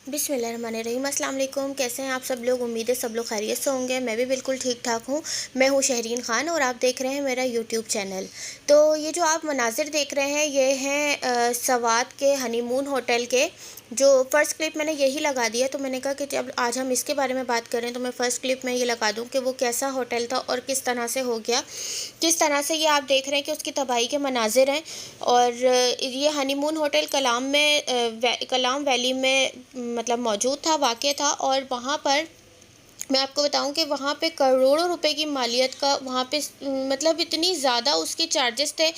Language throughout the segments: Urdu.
بسم اللہ الرحمن الرحیم۔ السلام علیکم، کیسے ہیں آپ سب لوگ؟ امید ہے سب لوگ خیریت سے ہوں گے۔ میں بھی بالکل ٹھیک ٹھاک ہوں۔ میں ہوں شہرین خان اور آپ دیکھ رہے ہیں میرا یوٹیوب چینل۔ تو یہ جو آپ مناظر دیکھ رہے ہیں یہ ہیں سوات کے ہنی مون ہوٹل کے۔ جو فرسٹ کلپ میں نے یہی لگا دیا، تو میں نے کہا کہ جب آج ہم اس کے بارے میں بات کریں تو میں فرسٹ کلپ میں یہ لگا دوں کہ وہ کیسا ہوٹل تھا اور کس طرح سے ہو گیا، کس طرح سے یہ آپ دیکھ رہے ہیں کہ اس کی تباہی کے مناظر ہیں۔ اور یہ ہنی مون ہوٹل کلام ویلی میں مطلب موجود تھا، واقع تھا، اور وہاں پر میں آپ کو بتاؤں کہ وہاں پہ کروڑوں روپے کی مالیت کا وہاں پہ مطلب اتنی زیادہ اس کے چارجز تھے،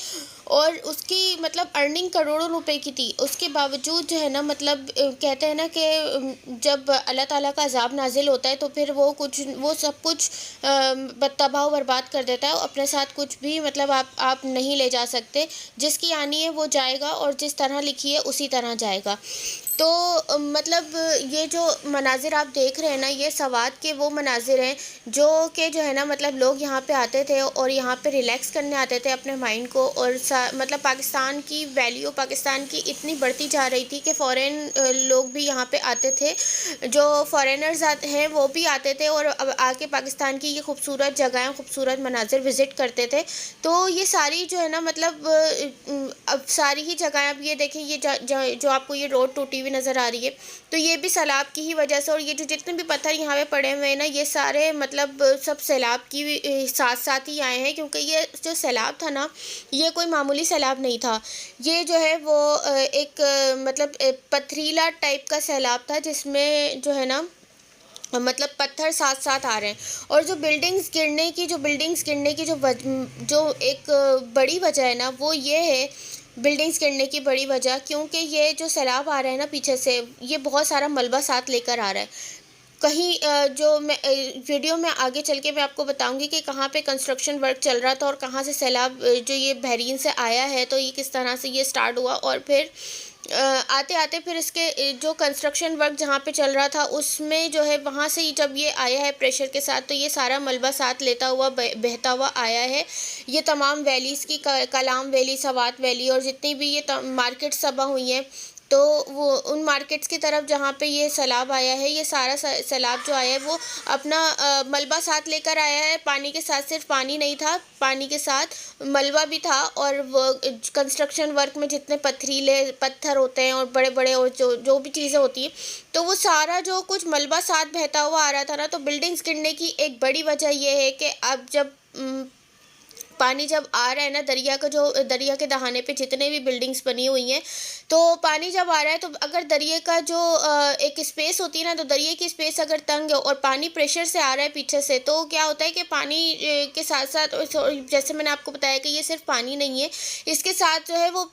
اور اس کی مطلب ارننگ کروڑوں روپے کی تھی۔ اس کے باوجود جو ہے نا مطلب کہتے ہیں نا کہ جب اللہ تعالیٰ کا عذاب نازل ہوتا ہے تو پھر وہ سب کچھ تباہ و برباد کر دیتا ہے، اپنے ساتھ کچھ بھی مطلب آپ نہیں لے جا سکتے۔ جس کی آنی ہے وہ جائے گا، اور جس طرح لکھی ہے اسی طرح جائے گا۔ تو مطلب یہ جو مناظر آپ دیکھ رہے ہیں نا، یہ سوات کے وہ مناظر ہیں جو کہ جو ہے نا مطلب لوگ یہاں پہ آتے تھے اور یہاں پہ ریلیکس کرنے آتے تھے اپنے مائنڈ کو، اور مطلب پاکستان کی ویلیو پاکستان کی اتنی بڑھتی جا رہی تھی کہ فورین لوگ بھی یہاں پہ آتے تھے، جو فورینرز ہیں وہ بھی آتے تھے اور اب آ کے پاکستان کی یہ خوبصورت جگہیں، خوبصورت مناظر وزٹ کرتے تھے۔ تو یہ ساری جو ہے نا مطلب اب ساری ہی جگہیں، اب یہ دیکھیں یہ جو آپ کو یہ روڈ ٹوٹی ہوئی نظر آ رہی ہے، تو یہ بھی سیلاب کی ہی وجہ سے، اور یہ جو جتنے بھی پتھر یہاں پہ پڑے ہوئے ہیں نا، یہ سارے مطلب سب سیلاب کی ساتھ ساتھ ہی آئے ہیں، کیونکہ یہ جو سیلاب تھا نا، یہ کوئی معمولی سیلاب نہیں تھا۔ یہ جو ہے وہ ایک مطلب پتھریلا ٹائپ کا سیلاب تھا، جس میں جو ہے نا مطلب پتھر ساتھ ساتھ آ رہے ہیں، اور جو بلڈنگز گرنے کی جو ایک بڑی وجہ ہے نا، وہ یہ ہے بلڈنگز گرنے کی بڑی وجہ، کیونکہ یہ جو سیلاب آ رہا ہے نا پیچھے سے، یہ بہت سارا ملبہ ساتھ لے کر آ رہا ہے۔ کہیں جو میں ویڈیو میں آگے چل کے میں آپ کو بتاؤں گی کہ کہاں پہ کنسٹرکشن ورک چل رہا تھا اور کہاں سے سیلاب جو یہ بحرین سے آیا ہے، تو یہ کس طرح سے یہ سٹارٹ ہوا، اور پھر آتے آتے پھر اس کے جو کنسٹرکشن ورک جہاں پہ چل رہا تھا اس میں جو ہے وہاں سے جب یہ آیا ہے پریشر کے ساتھ، تو یہ سارا ملبہ ساتھ لیتا ہوا بہتا ہوا آیا ہے۔ یہ تمام ویلیز کی، کلام ویلی، سوات ویلی، اور جتنی بھی یہ مارکیٹس تباہ ہوئی ہیں، تو وہ ان مارکیٹس کی طرف جہاں پہ یہ سیلاب آیا ہے، یہ سارا سیلاب جو آیا ہے وہ اپنا ملبہ ساتھ لے کر آیا ہے۔ پانی کے ساتھ صرف پانی نہیں تھا، پانی کے ساتھ ملبہ بھی تھا، اور وہ کنسٹرکشن ورک میں جتنے پتھریلے پتھر ہوتے ہیں اور بڑے بڑے اور جو بھی چیزیں ہوتی ہیں، تو وہ سارا جو کچھ ملبہ ساتھ بہتا ہوا آ رہا تھا نا، تو بلڈنگز گرنے کی ایک بڑی وجہ یہ ہے کہ اب جب پانی جب آ رہا ہے نا، دریا کے دہانے پہ جتنے بھی بلڈنگز بنی ہوئی ہیں، تو پانی جب آ رہا ہے تو اگر دریا کا جو ایک اسپیس ہوتی ہے نا، تو دریا کی اسپیس اگر تنگ ہے اور پانی پریشر سے آ رہا ہے پیچھے سے، تو کیا ہوتا ہے کہ پانی کے ساتھ ساتھ، جیسے میں نے آپ کو بتایا کہ یہ صرف پانی نہیں ہے، اس کے ساتھ جو ہے وہ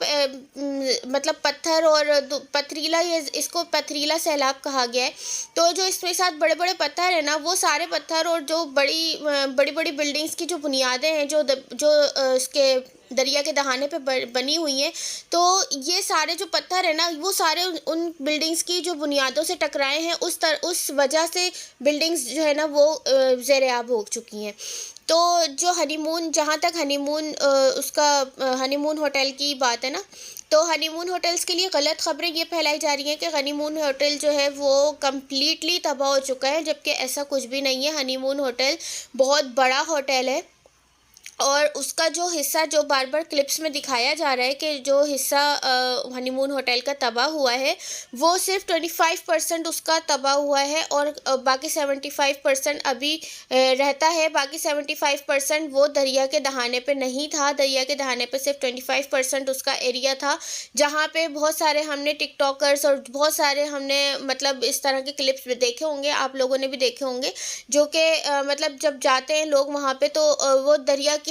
مطلب پتھر اور پتھریلا، اس کو پتھریلا سیلاب کہا گیا ہے۔ تو جو اس کے ساتھ بڑے بڑے پتھر ہیں نا، وہ سارے پتھر اور جو بڑی بڑی بلڈنگز کی جو بنیادیں ہیں، جو اس کے دریا کے دہانے پہ بنی ہوئی ہیں، تو یہ سارے جو پتھر ہیں نا، وہ سارے ان بلڈنگز کی جو بنیادوں سے ٹکرائے ہیں، اس وجہ سے بلڈنگز جو ہے نا وہ زیر آب ہو چکی ہیں۔ تو جو ہنی مون، جہاں تک ہنی مون اس کا ہنی مون ہوٹل کی بات ہے نا، تو ہنی مون ہوٹلز کے لیے غلط خبریں یہ پھیلائی جا رہی ہیں کہ ہنی مون ہوٹل جو ہے وہ کمپلیٹلی تباہ ہو چکا ہے، جبکہ ایسا کچھ بھی نہیں ہے۔ ہنی مون ہوٹل بہت بڑا ہوٹل ہے، اور اس کا جو حصہ جو بار بار کلپس میں دکھایا جا رہا ہے کہ جو حصہ ہنی مون ہوٹل کا تباہ ہوا ہے، وہ صرف 25% اس کا تباہ ہوا ہے، اور باقی 75% ابھی رہتا ہے۔ باقی 75% وہ دریا کے دہانے پہ نہیں تھا، دریا کے دہانے پہ صرف 25% اس کا ایریا تھا، جہاں پہ بہت سارے ہم نے ٹک ٹاکرز اور بہت سارے ہم نے مطلب اس طرح کے کلپس بھی دیکھے ہوں گے، آپ لوگوں نے بھی دیکھے ہوں گے، جو کہ مطلب جب جاتے ہیں لوگ وہاں پہ، تو وہ دریا کے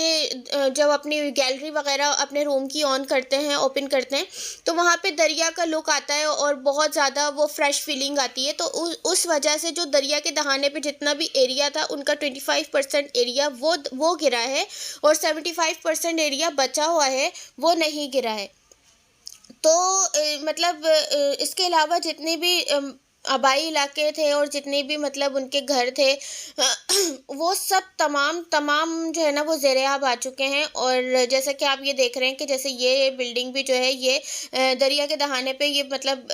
جب اپنی گیلری وغیرہ اپنے روم کی آن کرتے ہیں، اوپن کرتے ہیں، تو وہاں پہ دریا کا لک آتا ہے اور بہت زیادہ وہ فریش فیلنگ آتی ہے۔ تو اس وجہ سے جو دریا کے دہانے پہ جتنا بھی ایریا تھا، ان کا 25% ایریا وہ گرا ہے، اور 75% ایریا بچا ہوا ہے وہ نہیں گرا ہے۔ تو مطلب اس کے علاوہ جتنے بھی آبائی علاقے تھے اور جتنے بھی مطلب ان کے گھر تھے وہ سب تمام تمام جو ہے نا وہ زیر آب آ چکے ہیں۔ اور جیسا کہ آپ یہ دیکھ رہے ہیں کہ جیسے یہ بلڈنگ بھی جو ہے یہ دریا کے دہانے پہ یہ مطلب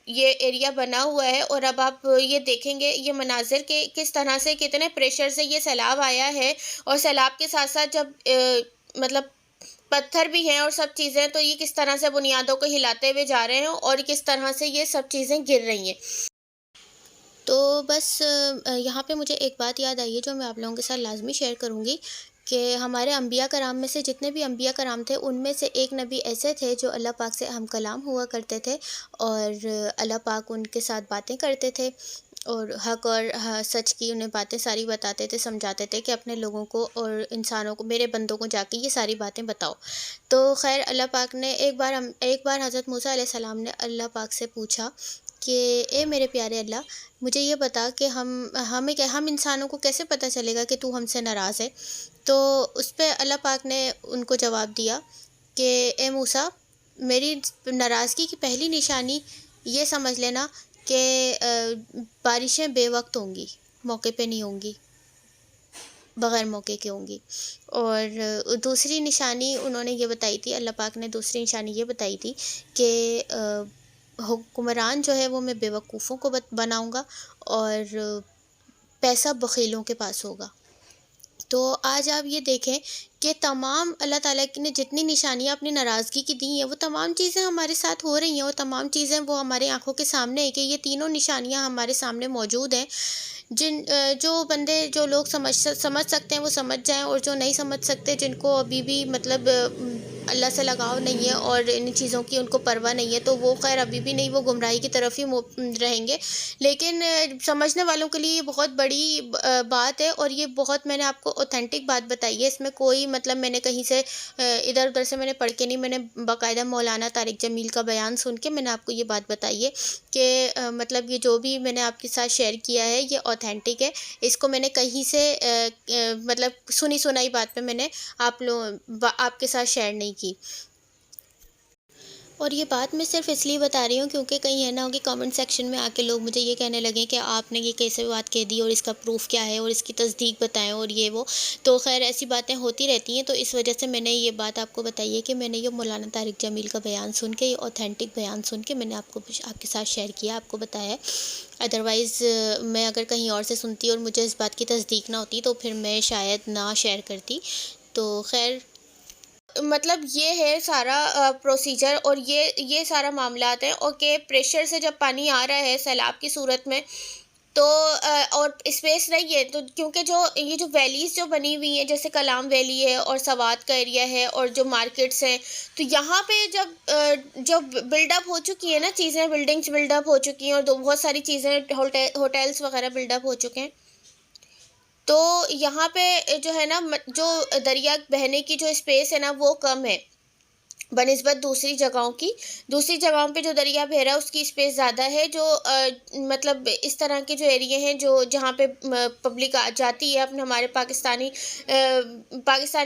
یہ ایریا بنا ہوا ہے، اور اب آپ یہ دیکھیں گے یہ مناظر کے کس طرح سے کتنے پریشر سے یہ سیلاب آیا ہے، اور سیلاب کے ساتھ ساتھ جب مطلب پتھر بھی ہیں اور سب چیزیں، تو یہ کس طرح سے بنیادوں کو ہلاتے ہوئے جا رہے ہیں اور کس طرح سے یہ سب چیزیں گر رہی ہیں۔ تو بس یہاں پہ مجھے ایک بات یاد آئی ہے جو میں آپ لوگوں کے ساتھ لازمی شیئر کروں گی، کہ ہمارے انبیاء کرام میں سے جتنے بھی انبیاء کرام تھے ان میں سے ایک نبی ایسے تھے جو اللہ پاک سے ہم کلام ہوا کرتے تھے، اور اللہ پاک ان کے ساتھ باتیں کرتے تھے، اور حق اور سچ کی انہیں باتیں ساری بتاتے تھے، سمجھاتے تھے کہ اپنے لوگوں کو اور انسانوں کو، میرے بندوں کو جا کے یہ ساری باتیں بتاؤ۔ تو خیر اللہ پاک نے ایک بار حضرت موسیٰ علیہ السلام نے اللہ پاک سے پوچھا کہ اے میرے پیارے اللہ، مجھے یہ بتا کہ ہم انسانوں کو کیسے پتہ چلے گا کہ تو ہم سے ناراض ہے؟ تو اس پہ اللہ پاک نے ان کو جواب دیا کہ اے موسیٰ، میری ناراضگی کی پہلی نشانی یہ سمجھ لینا کہ بارشیں بے وقت ہوں گی، موقع پہ نہیں ہوں گی، بغیر موقع کے ہوں گی۔ اور دوسری نشانی انہوں نے یہ بتائی تھی، اللہ پاک نے دوسری نشانی یہ بتائی تھی کہ حکمران جو ہے وہ میں بیوقوفوں کو بناؤں گا، اور پیسہ بخیلوں کے پاس ہوگا۔ تو آج آپ یہ دیکھیں کہ تمام اللہ تعالیٰ نے جتنی نشانیاں اپنی ناراضگی کی دی ہیں وہ تمام چیزیں ہمارے ساتھ ہو رہی ہیں، اور تمام چیزیں وہ ہمارے آنکھوں کے سامنے ہے کہ یہ تینوں نشانیاں ہمارے سامنے موجود ہیں۔ جو بندے، جو لوگ سمجھ سکتے ہیں وہ سمجھ جائیں، اور جو نہیں سمجھ سکتے، جن کو ابھی بھی مطلب اللہ سے لگاؤ نہیں ہے اور ان چیزوں کی ان کو پرواہ نہیں ہے، تو وہ خیر ابھی بھی نہیں، وہ گمراہی کی طرف ہی رہیں گے۔ لیکن سمجھنے والوں کے لیے یہ بہت بڑی بات ہے، اور یہ بہت میں نے آپ کو اوتھینٹک بات بتائی ہے، اس میں کوئی مطلب میں نے کہیں سے ادھر ادھر سے میں نے پڑھ کے نہیں، میں نے باقاعدہ مولانا طارق جمیل کا بیان سن کے میں نے آپ کو یہ بات بتائی ہے کہ مطلب یہ جو بھی میں نے آپ کے ساتھ شیئر کیا ہے یہ اوتھینٹک ہے، اس کو میں نے کہیں سے مطلب سنی سنائی بات پہ میں نے آپ کے ساتھ شیئر نہیں کی۔ اور یہ بات میں صرف اس لیے بتا رہی ہوں کیونکہ کہیں ہے نہ ہو کہ کامنٹ سیکشن میں آ کے لوگ مجھے یہ کہنے لگیں کہ آپ نے یہ کیسے بات کہہ دی، اور اس کا پروف کیا ہے، اور اس کی تصدیق بتائیں، اور یہ وہ۔ تو خیر ایسی باتیں ہوتی رہتی ہیں، تو اس وجہ سے میں نے یہ بات آپ کو بتائی ہے کہ میں نے یہ مولانا طارق جمیل کا بیان سن کے، یہ اوتھینٹک بیان سن کے میں نے آپ کے ساتھ شیئر کیا، آپ کو بتایا ہے۔ ادروائز میں اگر کہیں اور سے سنتی اور مجھے اس بات کی تصدیق نہ ہوتی تو پھر میں شاید نہ شیئر کرتی۔ تو خیر مطلب یہ ہے سارا پروسیجر، اور یہ سارا معاملات ہیں، اور کہ پریشر سے جب پانی آ رہا ہے سیلاب کی صورت میں، تو اور اسپیس نہیں ہے، تو کیونکہ یہ جو ویلیز جو بنی ہوئی ہیں، جیسے کلام ویلی ہے اور سوات کا ایریا ہے اور جو مارکیٹس ہیں، تو یہاں پہ جب بلڈ اپ ہو چکی ہیں نا چیزیں، بلڈنگز بلڈ اپ ہو چکی ہیں، اور بہت ساری چیزیں، ہوٹلس وغیرہ بلڈ اپ ہو چکے ہیں، تو یہاں پہ جو ہے نا جو دریا بہنے کی جو اسپیس ہے نا وہ کم ہے بنسبت دوسری جگہوں پہ جو دریا بہ رہا ہے اس کی اسپیس زیادہ ہے، جو مطلب اس طرح کے جو ایریے ہیں جہاں پہ پبلک جاتی ہے، اپنے ہمارے پاکستانی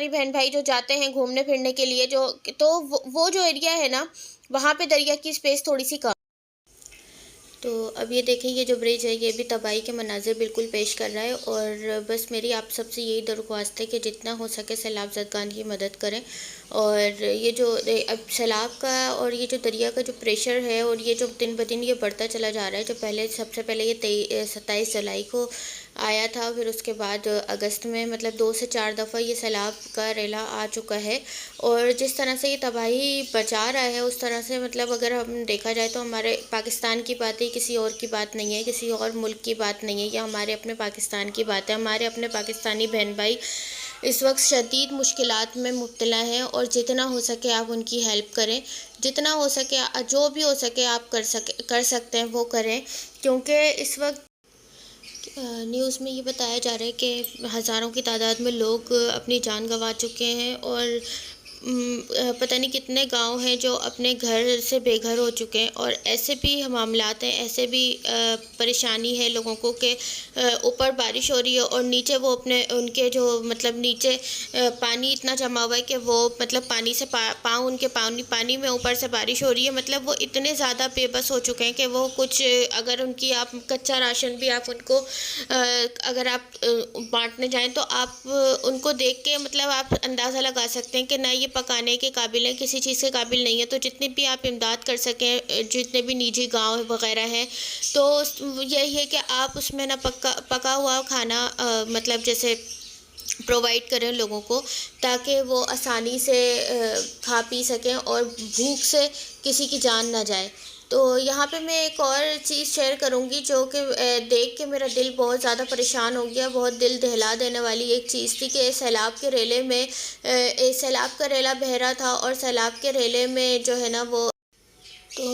بہن بھائی جو جاتے ہیں گھومنے پھرنے کے لیے، تو وہ جو ایریا ہے نا وہاں پہ دریا کی اسپیس تھوڑی سی کم۔ تو اب یہ دیکھیں یہ جو برج ہے یہ بھی تباہی کے مناظر بالکل پیش کر رہا ہے، اور بس میری آپ سب سے یہی درخواست ہے کہ جتنا ہو سکے سیلاب زدگان کی مدد کریں، اور یہ جو اب سیلاب کا اور یہ جو دریا کا جو پریشر ہے، اور یہ جو دن بدن یہ بڑھتا چلا جا رہا ہے، جو سب سے پہلے یہ 27 جولائی کو آیا تھا، پھر اس کے بعد اگست میں مطلب 2 سے 4 دفعہ یہ سیلاب کا ریلا آ چکا ہے، اور جس طرح سے یہ تباہی بچا رہا ہے اس طرح سے مطلب اگر ہم دیکھا جائے تو ہمارے پاکستان کی بات ہے، کسی اور کی بات نہیں ہے، کسی اور ملک کی بات نہیں ہے، یہ ہمارے اپنے پاکستان کی بات ہے۔ ہمارے اپنے پاکستانی بہن بھائی اس وقت شدید مشکلات میں مبتلا ہیں، اور جتنا ہو سکے آپ ان کی ہیلپ کریں، جتنا ہو سکے جو بھی ہو سکے آپ کر سکتے ہیں وہ کریں، کیونکہ اس وقت نیوز میں یہ بتایا جا رہا ہے کہ ہزاروں کی تعداد میں لوگ اپنی جان گنوا چکے ہیں، اور پتہ نہیں کتنے گاؤں ہیں جو اپنے گھر سے بے گھر ہو چکے ہیں، اور ایسے بھی معاملات ہیں، ایسے بھی پریشانی ہے لوگوں کو کہ اوپر بارش ہو رہی ہے اور نیچے وہ اپنے ان کے جو مطلب نیچے پانی اتنا جمع ہوا ہے کہ وہ مطلب پانی سے پاؤں ان کے پانی میں، اوپر سے بارش ہو رہی ہے، مطلب وہ اتنے زیادہ بے بس ہو چکے ہیں کہ وہ کچھ اگر ان کی آپ کچا راشن بھی آپ ان کو اگر آپ بانٹنے جائیں تو آپ ان کو دیکھ کے مطلب آپ اندازہ لگا سکتے ہیں کہ نہ یہ پکانے کے قابل ہیں، کسی چیز کے قابل نہیں ہے۔ تو جتنی بھی آپ امداد کر سکیں، جتنے بھی نجی گاؤں وغیرہ ہیں، تو یہی ہے کہ آپ اس میں نہ پکا ہوا کھانا مطلب جیسے پرووائڈ کریں لوگوں کو، تاکہ وہ آسانی سے کھا پی سکیں اور بھوک سے کسی کی جان نہ جائے۔ تو یہاں پہ میں ایک اور چیز شیئر کروں گی جو کہ دیکھ کے میرا دل بہت زیادہ پریشان ہو گیا، بہت دل دہلا دینے والی ایک چیز تھی کہ سیلاب کے ریلے میں سیلاب کا ریلا بہہ رہا تھا، اور سیلاب کے ریلے میں جو ہے نا وہ تو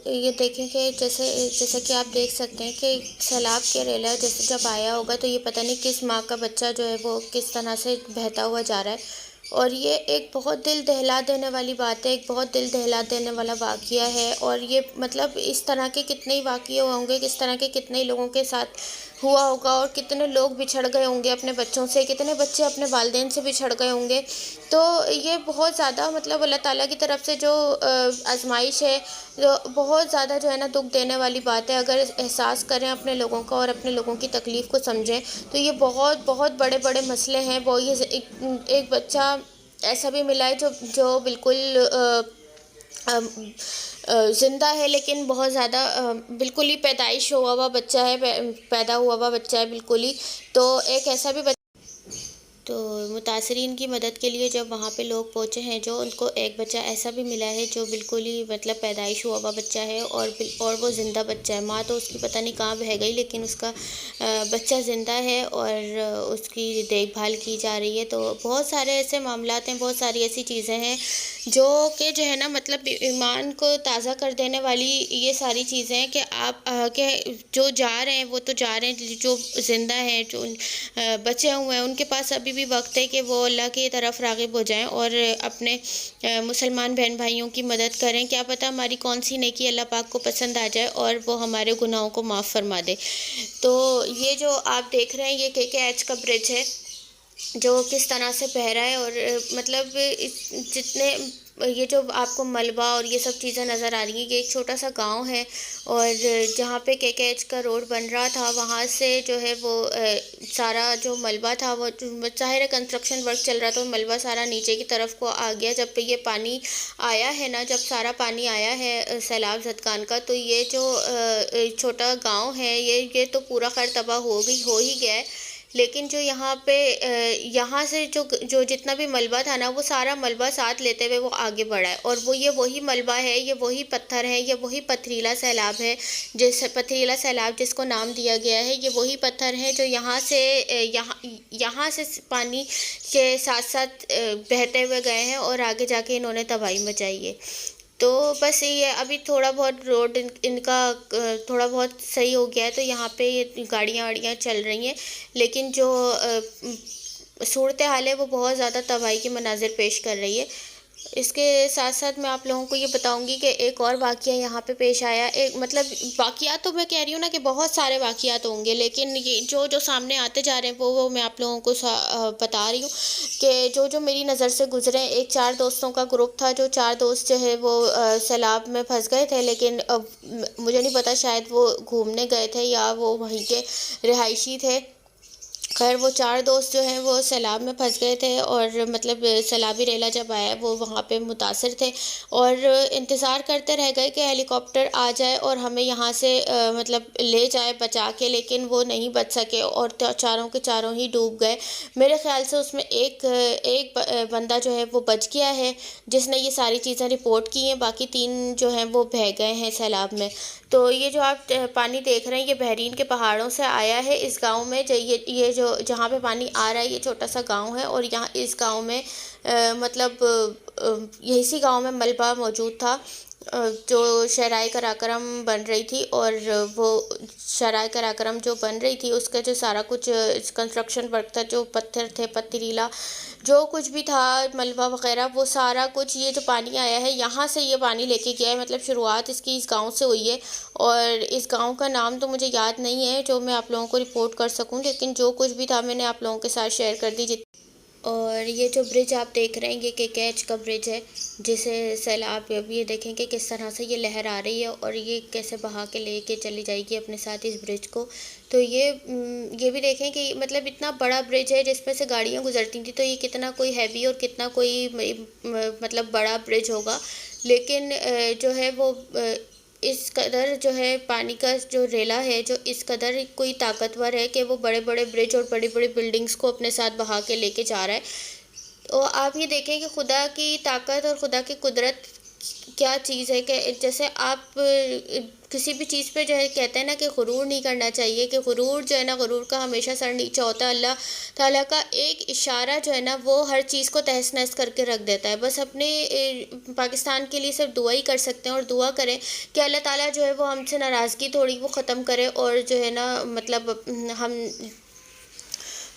یہ دیکھیں کہ جیسا کہ آپ دیکھ سکتے ہیں کہ سیلاب کے ریلا جیسے جب آیا ہوگا تو یہ پتہ نہیں کس ماں کا بچہ جو ہے وہ کس طرح سے بہتا ہوا جا رہا ہے، اور یہ ایک بہت دل دہلا دینے والی بات ہے، ایک بہت دل دہلا دینے والا واقعہ ہے۔ اور یہ مطلب اس طرح کے کتنے ہی واقعے ہوں گے، کس طرح کے کتنے ہی لوگوں کے ساتھ ہوا ہوگا، اور کتنے لوگ بچھڑ گئے ہوں گے اپنے بچوں سے، کتنے بچے اپنے والدین سے بچھڑ گئے ہوں گے۔ تو یہ بہت زیادہ مطلب اللہ تعالیٰ کی طرف سے جو آزمائش ہے، جو بہت زیادہ جو ہے نا دکھ دینے والی بات ہے۔ اگر احساس کریں اپنے لوگوں کا اور اپنے لوگوں کی تکلیف کو سمجھیں تو یہ بہت بہت بڑے بڑے مسئلے ہیں۔ وہ یہ ایک بچہ ایسا بھی ملا ہے جو بالکل زندہ ہے، لیکن بہت زیادہ بالکل ہی پیدائش ہوا ہوا بچہ ہے، پیدا ہوا ہوا بچہ ہے بالکل ہی۔ تو ایک ایسا بھی تو متاثرین کی مدد کے لیے جب وہاں پہ لوگ پہنچے ہیں، جو ان کو ایک بچہ ایسا بھی ملا ہے جو بالکل ہی مطلب پیدائش ہوا ہوا بچہ ہے، اور وہ زندہ بچہ ہے۔ ماں تو اس کی پتہ نہیں کہاں بہہ گئی، لیکن اس کا بچہ زندہ ہے اور اس کی دیکھ بھال کی جا رہی ہے۔ تو بہت سارے ایسے معاملات ہیں، بہت ساری ایسی چیزیں ہیں جو کہ جو ہے نا مطلب ایمان کو تازہ کر دینے والی یہ ساری چیزیں ہیں کہ آپ کہ جو جا رہے ہیں وہ تو جا رہے ہیں، جو زندہ ہیں، جو بچے ہوئے ہیں، ان کے پاس ابھی بھی وقت ہے کہ وہ اللہ کی طرف راغب ہو جائیں اور اپنے مسلمان بہن بھائیوں کی مدد کریں۔ کیا پتہ ہماری کون سی نیکی اللہ پاک کو پسند آ جائے اور وہ ہمارے گناہوں کو معاف فرما دے۔ تو یہ جو آپ دیکھ رہے ہیں یہ KK کا برج ہے جو کس طرح سے بہہ رہا ہے، اور مطلب جتنے یہ جو آپ کو ملبہ اور یہ سب چیزیں نظر آ رہی ہیں، یہ ایک چھوٹا سا گاؤں ہے، اور جہاں پہ KK کا روڈ بن رہا تھا وہاں سے جو ہے وہ سارا جو ملبہ تھا، وہ ظاہر کنسٹرکشن ورک چل رہا تھا، ملبہ سارا نیچے کی طرف کو آ گیا۔ جب پہ یہ پانی آیا ہے نا، جب سارا پانی آیا ہے سیلاب زدگان کا، تو یہ جو چھوٹا گاؤں ہے یہ تو پورا خیر تباہ ہو ہی گیا ہے، لیکن جو یہاں پہ یہاں سے جو جتنا بھی ملبہ تھا نا، وہ سارا ملبہ ساتھ لیتے ہوئے وہ آگے بڑھا ہے، اور وہ یہ وہی ملبہ ہے، یہ وہی پتھر ہے، یہ وہی پتھریلا سیلاب ہے، پتھریلا سیلاب جس کو نام دیا گیا ہے، یہ وہی پتھر ہے جو یہاں سے پانی کے ساتھ ساتھ بہتے ہوئے گئے ہیں، اور آگے جا کے انہوں نے تباہی مچائی ہے۔ تو بس یہ ابھی تھوڑا بہت روڈ ان کا تھوڑا بہت صحیح ہو گیا ہے، تو یہاں پہ یہ گاڑیاں واڑیاں چل رہی ہیں، لیکن جو صورتحال ہے وہ بہت زیادہ تباہی کے مناظر پیش کر رہی ہے۔ اس کے ساتھ ساتھ میں آپ لوگوں کو یہ بتاؤں گی کہ ایک اور واقعہ یہاں پہ پیش آیا، ایک مطلب واقعات تو میں کہہ رہی ہوں نا کہ بہت سارے واقعات ہوں گے، لیکن یہ جو سامنے آتے جا رہے ہیں وہ میں آپ لوگوں کو بتا رہی ہوں کہ جو میری نظر سے گزرے۔ ایک 4 دوستوں کا گروپ تھا، جو 4 دوست جو ہے وہ سیلاب میں پھنس گئے تھے، لیکن مجھے نہیں پتا شاید وہ گھومنے گئے تھے یا وہ وہیں کے رہائشی تھے۔ خیر وہ 4 دوست جو ہیں وہ سیلاب میں پھنس گئے تھے، اور مطلب سیلابی ریلا جب آیا وہ وہاں پہ متاثر تھے، اور انتظار کرتے رہ گئے کہ ہیلی کاپٹر آ جائے اور ہمیں یہاں سے مطلب لے جائے بچا کے، لیکن وہ نہیں بچ سکے اور چاروں کے چاروں ہی ڈوب گئے۔ میرے خیال سے اس میں ایک بندہ جو ہے وہ بچ گیا ہے جس نے یہ ساری چیزیں رپورٹ کی ہیں، باقی 3 جو ہیں وہ بہہ گئے ہیں سیلاب میں۔ تو یہ جو آپ پانی دیکھ رہے ہیں یہ بحرین کے پہاڑوں سے آیا ہے اس گاؤں میں، یہ جو جہاں پہ پانی آ رہا ہے یہ چھوٹا سا گاؤں ہے، اور یہاں اس گاؤں میں مطلب اسی گاؤں میں ملبہ موجود تھا جو شاہراہ قراقرم بن رہی تھی، اور وہ شاہراہ قراقرم جو بن رہی تھی اس کا جو سارا کچھ کنسٹرکشن ورک تھا، جو پتھر تھے، پتھریلا جو کچھ بھی تھا ملبہ وغیرہ وہ سارا کچھ، یہ جو پانی آیا ہے یہاں سے یہ پانی لے کے گیا ہے، مطلب شروعات اس کی اس گاؤں سے ہوئی ہے، اور اس گاؤں کا نام تو مجھے یاد نہیں ہے جو میں آپ لوگوں کو رپورٹ کر سکوں، لیکن جو کچھ بھی تھا میں نے آپ لوگوں کے ساتھ شیئر کر دی۔ اور یہ جو برج آپ دیکھ رہے ہیں یہ کیچ کا برج ہے، جسے سیلاب، اب یہ دیکھیں کہ کس طرح سے یہ لہر آ رہی ہے اور یہ کیسے بہا کے لے کے چلی جائے گی اپنے ساتھ اس برج کو۔ تو یہ بھی دیکھیں کہ مطلب اتنا بڑا برج ہے جس پہ سے گاڑیاں گزرتی تھیں، تو یہ کتنا کوئی ہیوی اور کتنا کوئی مطلب بڑا برج ہوگا، لیکن جو ہے وہ اس قدر جو ہے پانی کا جو ریلا ہے جو اس قدر کوئی طاقتور ہے کہ وہ بڑے بڑے برج اور بڑی بڑی بلڈنگز کو اپنے ساتھ بہا کے لے کے جا رہا ہے۔ تو آپ یہ دیکھیں کہ خدا کی طاقت اور خدا کی قدرت کیا چیز ہے، کہ جیسے آپ کسی بھی چیز پہ جو ہے کہتے ہیں نا کہ غرور نہیں کرنا چاہیے، کہ غرور جو ہے نا، غرور کا ہمیشہ سر نیچا ہوتا ہے۔ اللہ تعالیٰ کا ایک اشارہ جو ہے نا وہ ہر چیز کو تہس نہس کر کے رکھ دیتا ہے۔ بس اپنے پاکستان کے لیے صرف دعا ہی کر سکتے ہیں، اور دعا کریں کہ اللہ تعالیٰ جو ہے وہ ہم سے ناراضگی تھوڑی وہ ختم کرے، اور جو ہے نا مطلب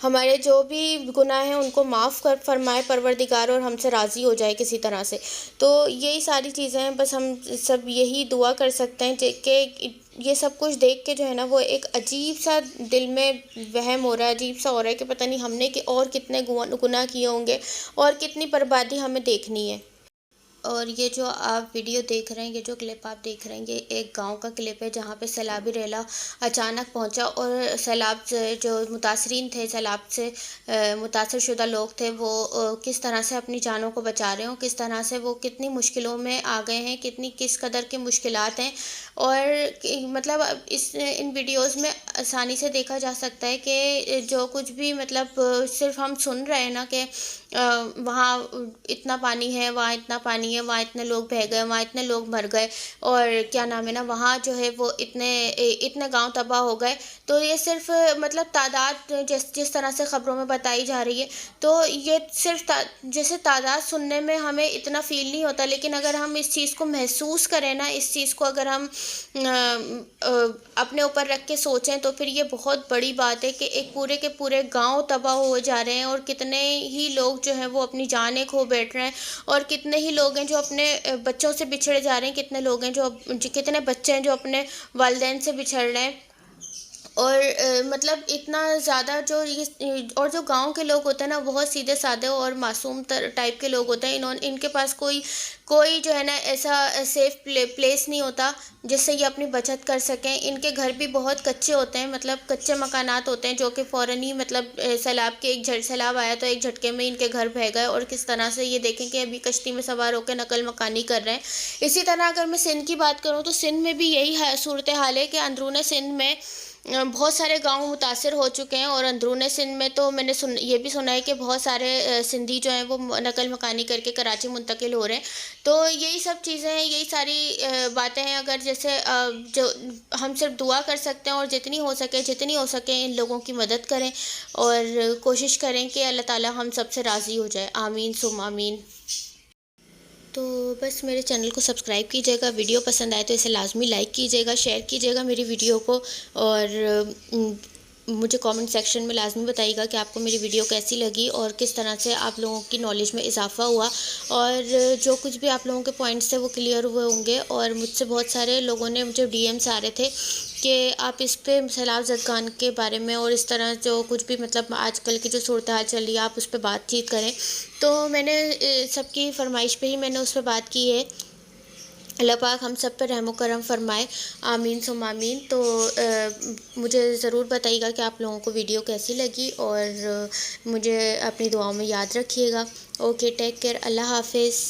ہمارے جو بھی گناہ ہیں ان کو معاف کر فرمائے پروردگار، اور ہم سے راضی ہو جائے کسی طرح سے۔ تو یہی ساری چیزیں ہیں، بس ہم سب یہی دعا کر سکتے ہیں کہ یہ سب کچھ دیکھ کے جو ہے نا وہ ایک عجیب سا دل میں وہم ہو رہا ہے، عجیب سا ہو رہا ہے کہ پتہ نہیں ہم نے کہ اور کتنے گناہ کیے ہوں گے اور کتنی بربادی ہمیں دیکھنی ہے۔ اور یہ جو آپ ویڈیو دیکھ رہے ہیں، یہ جو کلپ آپ دیکھ رہے ہیں، یہ ایک گاؤں کا کلپ ہے جہاں پہ سیلابی ریلا اچانک پہنچا، اور سیلاب سے جو متاثرین تھے، سیلاب سے متاثر شدہ لوگ تھے، وہ کس طرح سے اپنی جانوں کو بچا رہے ہوں، کس طرح سے وہ کتنی مشکلوں میں آ گئے ہیں، کس قدر کی مشکلات ہیں۔ اور مطلب ان ویڈیوز میں آسانی سے دیکھا جا سکتا ہے کہ جو کچھ بھی مطلب صرف ہم سن رہے ہیں نا کہ وہاں اتنا پانی ہے، وہاں اتنا پانی ہے، وہاں اتنے لوگ بہہ گئے، وہاں اتنے لوگ مر گئے، اور کیا نام ہے نا وہاں جو ہے وہ اتنے گاؤں تباہ ہو گئے۔ تو یہ صرف مطلب تعداد جس طرح سے خبروں میں بتائی جا رہی ہے، تو یہ صرف جیسے تعداد سننے میں ہمیں اتنا فیل نہیں ہوتا، لیکن اگر ہم اس چیز کو محسوس کریں نا، اس چیز کو اگر ہم اپنے اوپر رکھ کے سوچیں، تو پھر یہ بہت بڑی بات ہے کہ ایک پورے کے پورے گاؤں تباہ ہو جا رہے ہیں، اور کتنے ہی لوگ جو ہیں وہ اپنی جانیں کھو بیٹھ رہے ہیں، اور کتنے ہی لوگ ہیں جو اپنے بچوں سے بچھڑے جا رہے ہیں، کتنے لوگ ہیں کتنے بچے ہیں جو اپنے والدین سے بچھڑ رہے ہیں۔ اور مطلب اتنا زیادہ اور جو گاؤں کے لوگ ہوتے ہیں نا بہت سیدھے سادے اور معصوم ٹائپ کے لوگ ہوتے ہیں، ان کے پاس کوئی جو ہے نا ایسا سیف پلیس نہیں ہوتا جس سے یہ اپنی بچت کر سکیں۔ ان کے گھر بھی بہت کچے ہوتے ہیں، مطلب کچے مکانات ہوتے ہیں، جو کہ فوراً ہی مطلب سیلاب آیا تو ایک جھٹکے میں ان کے گھر بہہ گئے، اور کس طرح سے یہ دیکھیں کہ ابھی کشتی میں سوار ہو کے نقل مکانی کر رہے ہیں۔ اسی طرح اگر میں سندھ کی بات کروں تو سندھ میں بھی یہی صورتحال ہے کہ اندرون سندھ میں بہت سارے گاؤں متاثر ہو چکے ہیں، اور اندرون سندھ میں تو میں نے یہ بھی سنا ہے کہ بہت سارے سندھی جو ہیں وہ نقل مکانی کر کے کراچی منتقل ہو رہے ہیں۔ تو یہی سب چیزیں ہیں، یہی ساری باتیں ہیں، اگر جیسے جو ہم صرف دعا کر سکتے ہیں، اور جتنی ہو سکے ان لوگوں کی مدد کریں، اور کوشش کریں کہ اللہ تعالی ہم سب سے راضی ہو جائے، آمین ثم آمین۔ تو بس میرے چینل کو سبسکرائب کیجیے گا، ویڈیو پسند آئے تو اسے لازمی لائک کیجیے گا، شیئر کیجیے گا میری ویڈیو کو، اور مجھے کامنٹ سیکشن میں لازمی بتائیے گا کہ آپ کو میری ویڈیو کیسی لگی، اور کس طرح سے آپ لوگوں کی نالج میں اضافہ ہوا، اور جو کچھ بھی آپ لوگوں کے پوائنٹس تھے وہ کلیئر ہوئے ہوں گے۔ اور مجھ سے بہت سارے لوگوں نے مجھے ڈی ایمس آ رہے تھے کہ آپ اس پہ سیلاب زدگان کے بارے میں، اور اس طرح جو کچھ بھی مطلب آج کل کی جو صورتحال چل رہی ہے آپ اس پہ بات چیت کریں، تو میں نے سب کی فرمائش پہ ہی میں نے اس پہ بات کی ہے۔ اللہ پاک ہم سب پہ رحم و کرم فرمائے، آمین ثم آمین۔ تو مجھے ضرور بتائیے گا کہ آپ لوگوں کو ویڈیو کیسی لگی، اور مجھے اپنی دعاؤں میں یاد رکھیے گا۔ اوکے، ٹیک کیئر، اللہ حافظ۔